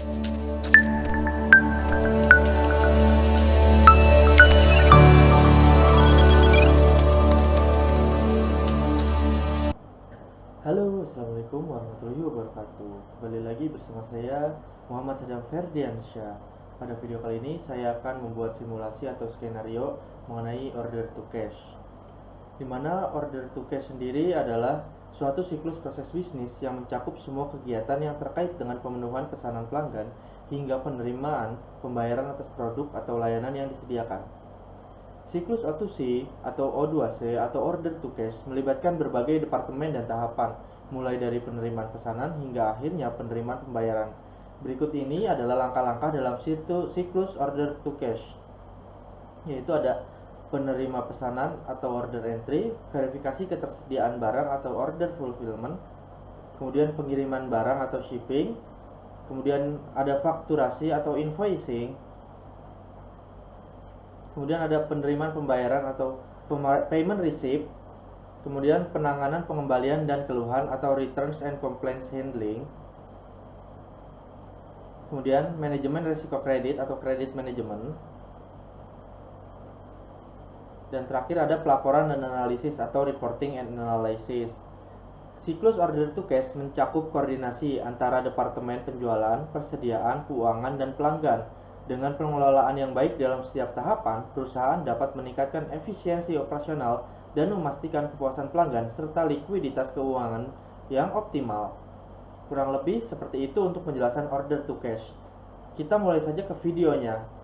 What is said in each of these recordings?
Halo, assalamualaikum warahmatullahi wabarakatuh. Kembali lagi bersama saya Muhammad Sadam Ferdiansyah. Pada video kali ini saya akan membuat simulasi atau skenario mengenai order to cash. Di mana order to cash sendiri adalah suatu siklus proses bisnis yang mencakup semua kegiatan yang terkait dengan pemenuhan pesanan pelanggan hingga penerimaan pembayaran atas produk atau layanan yang disediakan. Siklus O2C atau O2C atau order to cash melibatkan berbagai departemen dan tahapan, mulai dari penerimaan pesanan hingga akhirnya penerimaan pembayaran. Berikut ini adalah langkah-langkah dalam siklus order to cash, yaitu ada penerima pesanan atau order entry, verifikasi ketersediaan barang atau order fulfillment, kemudian pengiriman barang atau shipping, kemudian ada fakturasi atau invoicing, kemudian ada penerimaan pembayaran atau payment receipt, kemudian penanganan pengembalian dan keluhan atau returns and complaints handling, kemudian manajemen risiko kredit atau credit management, dan terakhir ada pelaporan dan analisis atau reporting and analysis. Siklus order to cash mencakup koordinasi antara departemen penjualan, persediaan, keuangan, dan pelanggan. Dengan pengelolaan yang baik dalam setiap tahapan, perusahaan dapat meningkatkan efisiensi operasional dan memastikan kepuasan pelanggan serta likuiditas keuangan yang optimal. Kurang lebih seperti itu untuk penjelasan order to cash. Kita mulai saja ke videonya.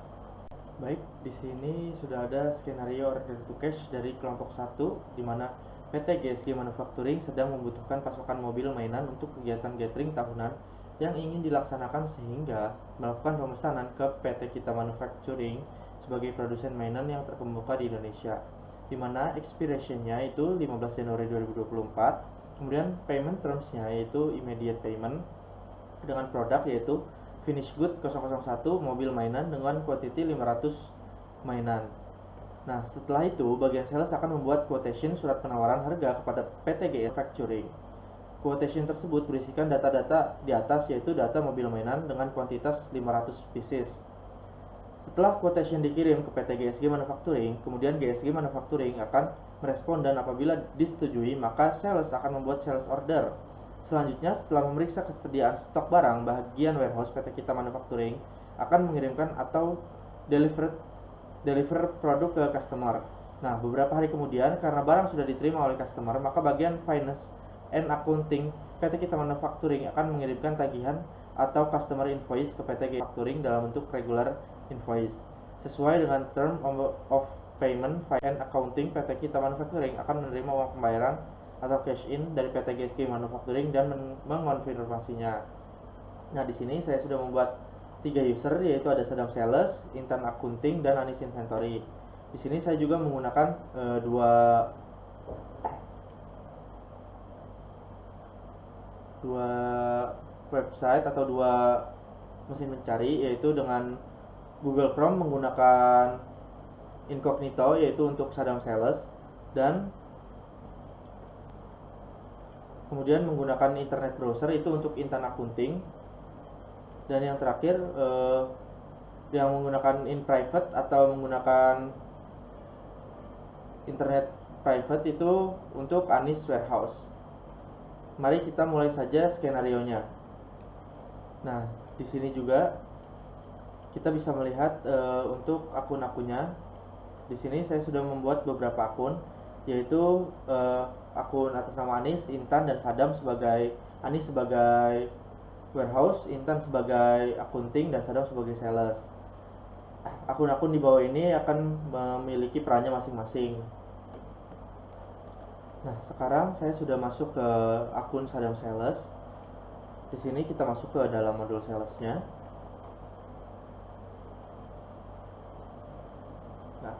Baik, di sini sudah ada skenario order to cash dari kelompok 1 di mana PT GSG Manufacturing sedang membutuhkan pasokan mobil mainan untuk kegiatan gathering tahunan yang ingin dilaksanakan sehingga melakukan pemesanan ke PT Kita Manufacturing sebagai produsen mainan yang terkemuka di Indonesia, di mana expiration-nya itu 15 Januari 2024, kemudian payment terms-nya yaitu immediate payment dengan produk yaitu finish good 001 mobil mainan dengan quantity 500 mainan. Nah, setelah itu bagian sales akan membuat quotation surat penawaran harga kepada PT GSG Manufacturing. Quotation tersebut berisikan data-data di atas yaitu data mobil mainan dengan kuantitas 500 pieces. Setelah quotation dikirim ke PT GSG Manufacturing, kemudian GSG Manufacturing akan merespon dan apabila disetujui maka sales akan membuat sales order. Selanjutnya setelah memeriksa kesediaan stok barang, bagian warehouse PT Kita Manufacturing akan mengirimkan atau deliver produk ke customer. Nah, beberapa hari kemudian karena barang sudah diterima oleh customer, maka bagian finance and accounting PT Kita Manufacturing akan mengirimkan tagihan atau customer invoice ke PT Manufacturing dalam bentuk regular invoice. Sesuai dengan term of payment, and accounting PT Kita Manufacturing akan menerima uang pembayaran atau cash in dari PT GSG Manufacturing dan mengonfirmasinya. Nah, di sini saya sudah membuat 3 user yaitu ada Sadam Sales, Intan Accounting, dan Anis Inventory. Di sini saya juga menggunakan dua website atau 2 mesin mencari, yaitu dengan Google Chrome menggunakan incognito yaitu untuk Sadam Sales, dan kemudian menggunakan internet browser itu untuk Intan Accounting, dan yang terakhir yang menggunakan in private atau menggunakan internet private itu untuk Anis Warehouse. Mari kita mulai saja skenarionya. Nah, di sini juga kita bisa melihat untuk akun-akunnya. Di sini saya sudah membuat beberapa akun, yaitu akun atas nama Anis, Intan, dan Sadam sebagai Anis sebagai warehouse, Intan sebagai accounting, dan Sadam sebagai sales. Akun-akun di bawah ini akan memiliki perannya masing-masing. Nah, sekarang saya sudah masuk ke akun Sadam Sales. Di sini kita masuk ke dalam modul salesnya. Nah,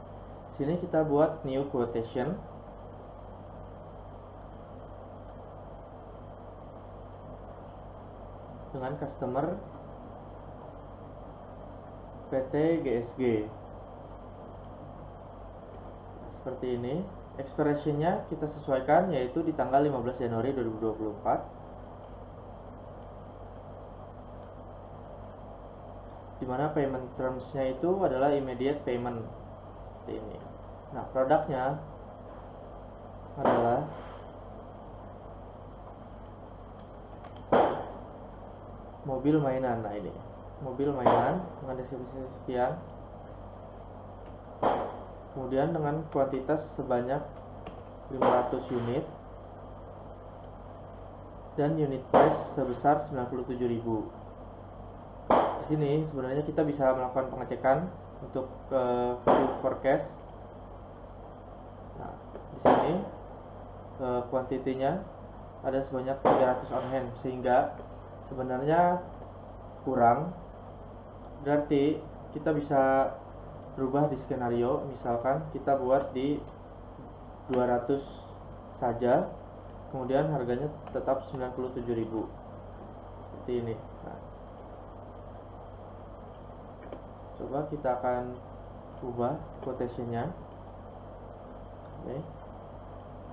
sini kita buat new quotation. Dengan customer PT GSG. Seperti ini. Expiration-nya kita sesuaikan yaitu di tanggal 15 Januari 2024. dimana payment terms-nya itu adalah immediate payment seperti ini. Nah, produknya adalah mobil mainan. Nah, ini mobil mainan dengan deskripsi sekian, kemudian dengan kuantitas sebanyak 500 unit dan unit price sebesar 97.000. Di sini sebenarnya kita bisa melakukan pengecekan untuk view forecast. Nah, di sini kuantitinya ada sebanyak 300 on hand, sehingga sebenarnya kurang. Berarti kita bisa berubah di skenario, misalkan kita buat di 200 saja, kemudian harganya tetap 97.000 seperti ini. Nah, coba kita akan ubah quotation-nya. Oke.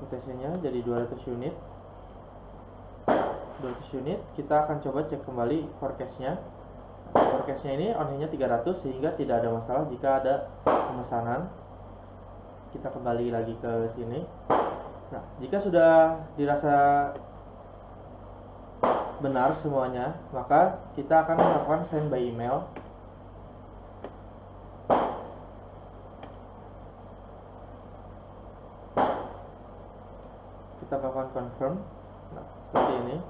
Quotation-nya jadi 200 unit. 200 unit, kita akan coba cek kembali forecast-nya. Forecast-nya ini on-hand-nya 300, sehingga tidak ada masalah jika ada pemesanan. Kita kembali lagi ke sini. Nah, jika sudah dirasa benar semuanya, maka kita akan melakukan send by email. Kita melakukan confirm. Nah, seperti ini.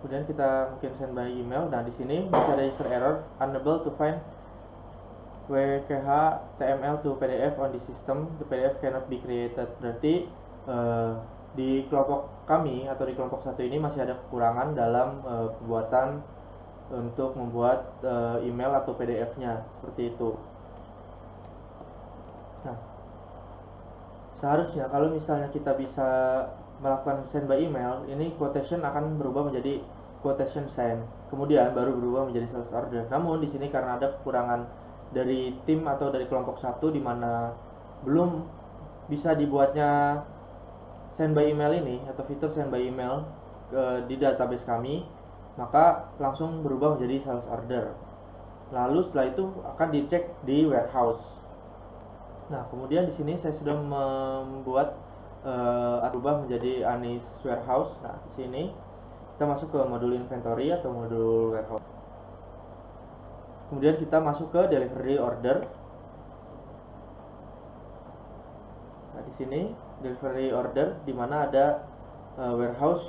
Kemudian kita mungkin send by email. Nah, di sini masih ada user error, unable to find WKH TML to PDF on the system, the PDF cannot be created. Berarti di kelompok kami atau di kelompok satu ini masih ada kekurangan dalam pembuatan untuk membuat email atau PDF-nya, seperti itu. Nah, seharusnya kalau misalnya kita bisa melakukan send by email, ini quotation akan berubah menjadi quotation send, kemudian baru berubah menjadi sales order. Namun di sini karena ada kekurangan dari tim atau dari kelompok satu, di mana belum bisa dibuatnya send by email ini atau fitur send by email di database kami, maka langsung berubah menjadi sales order. Lalu setelah itu akan dicek di warehouse. Nah, kemudian di sini saya sudah membuat berubah menjadi Anis warehouse. Nah, di sini kita masuk ke modul inventory atau modul warehouse. Kemudian kita masuk ke delivery order. Nah, di sini delivery order di mana ada warehouse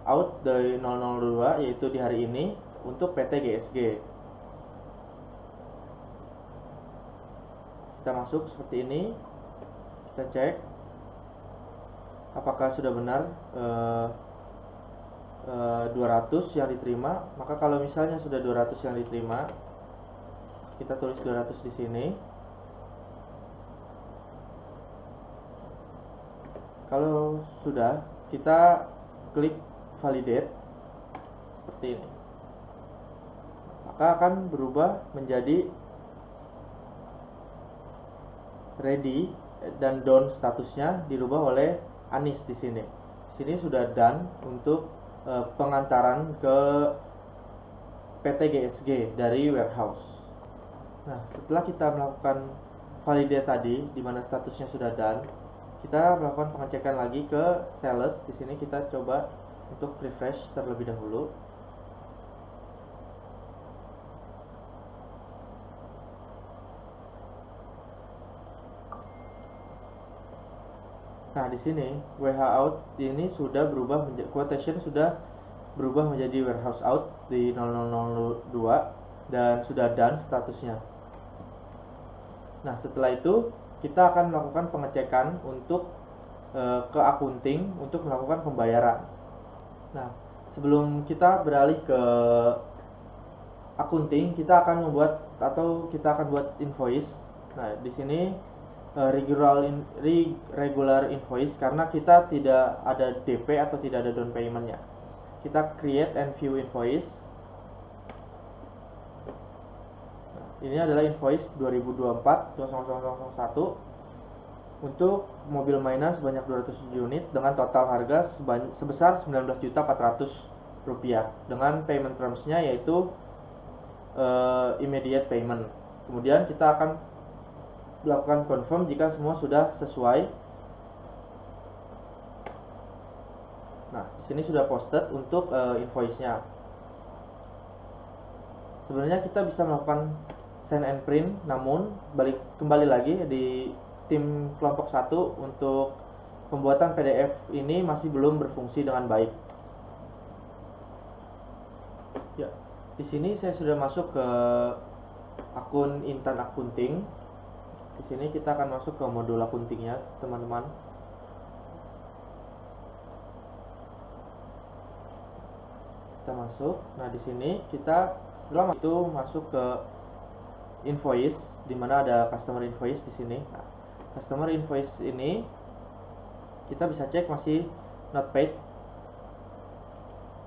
out dari 002, yaitu di hari ini untuk PT GSG. Kita masuk seperti ini. Kita cek apakah sudah benar 200 yang diterima. Maka kalau misalnya sudah 200 yang diterima, kita tulis 200 di sini. Kalau sudah, kita klik validate seperti ini. Maka akan berubah menjadi ready dan done, statusnya dirubah oleh Anis di sini. Di sini sudah done untuk pengantaran ke PT GSG dari warehouse. Nah, setelah kita melakukan validate tadi, di mana statusnya sudah done, kita melakukan pengecekan lagi ke sales. Di sini kita coba untuk refresh terlebih dahulu. Nah, di sini WH out ini sudah berubah menjadi quotation, sudah berubah menjadi warehouse out di 0002 dan sudah done statusnya. Nah, setelah itu kita akan melakukan pengecekan untuk ke accounting untuk melakukan pembayaran. Nah, sebelum kita beralih ke accounting, kita akan membuat atau kita akan buat invoice. Nah, di sini regular invoice, karena kita tidak ada DP atau tidak ada down payment-nya. Kita create and view invoice. Nah, ini adalah invoice 2024-0001 untuk mobil mainan sebanyak 200 unit dengan total harga sebesar Rp19.400.000 dengan payment terms-nya yaitu immediate payment. Kemudian kita akan lakukan confirm jika semua sudah sesuai. Nah, di sini sudah posted untuk invoice-nya. Sebenarnya kita bisa melakukan send and print, namun kembali lagi di tim kelompok 1 untuk pembuatan PDF ini masih belum berfungsi dengan baik. Ya, di sini saya sudah masuk ke akun Intan Accounting. Di sini kita akan masuk ke modul accountingnya, teman-teman. Kita masuk. Nah, di sini kita setelah itu masuk ke invoice, di mana ada customer invoice di sini. Nah, customer invoice ini kita bisa cek masih not paid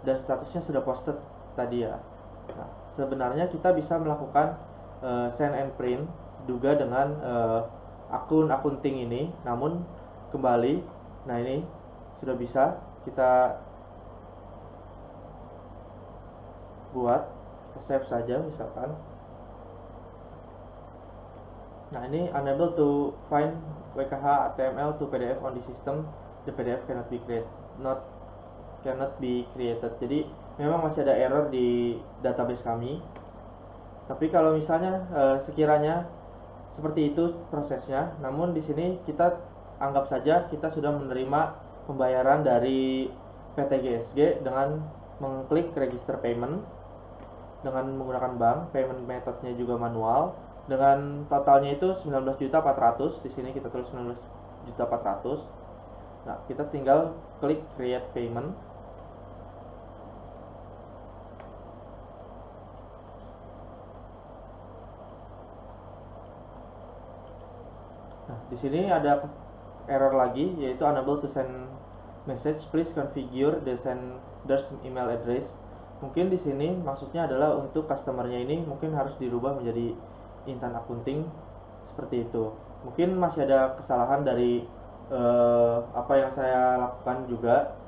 dan statusnya sudah posted tadi ya. Nah, sebenarnya kita bisa melakukan send and print juga dengan akun accounting ini, namun kembali, nah ini sudah bisa kita buat, save saja misalkan. Nah, ini unable to find WKH HTML to PDF on the system, the PDF cannot be created. Jadi memang masih ada error di database kami. Tapi kalau misalnya sekiranya seperti itu prosesnya, namun di sini kita anggap saja kita sudah menerima pembayaran dari PT GSG dengan mengklik register payment dengan menggunakan bank, payment methodnya juga manual, dengan totalnya itu 19.400.000. Di sini kita tulis 19.400.000. Nah, kita tinggal klik create payment. Nah, di sini ada error lagi, yaitu unable to send message, please configure the sender's email address. Mungkin di sini maksudnya adalah untuk customernya ini mungkin harus dirubah menjadi Intan Accounting seperti itu. Mungkin masih ada kesalahan dari apa yang saya lakukan juga,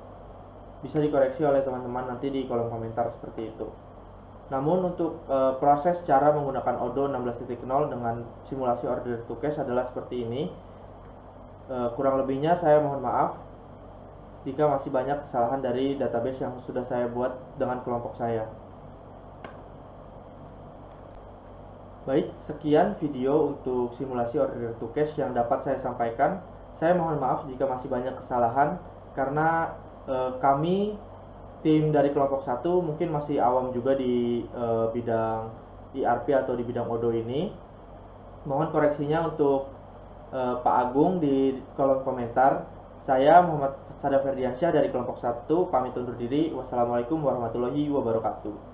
bisa dikoreksi oleh teman-teman nanti di kolom komentar seperti itu. Namun untuk proses cara menggunakan Odoo 16.0 dengan simulasi order to cash adalah seperti ini. Kurang lebihnya saya mohon maaf jika masih banyak kesalahan dari database yang sudah saya buat dengan kelompok saya. Baik, sekian video untuk simulasi order to cash yang dapat saya sampaikan. Saya mohon maaf jika masih banyak kesalahan karena kami tim dari kelompok 1 mungkin masih awam juga di bidang ERP atau di bidang Odoo ini. Mohon koreksinya untuk Pak Agung di kolom komentar. Saya Muhammad Sada Ferdiansyah dari kelompok 1 pamit undur diri. Wassalamualaikum warahmatullahi wabarakatuh.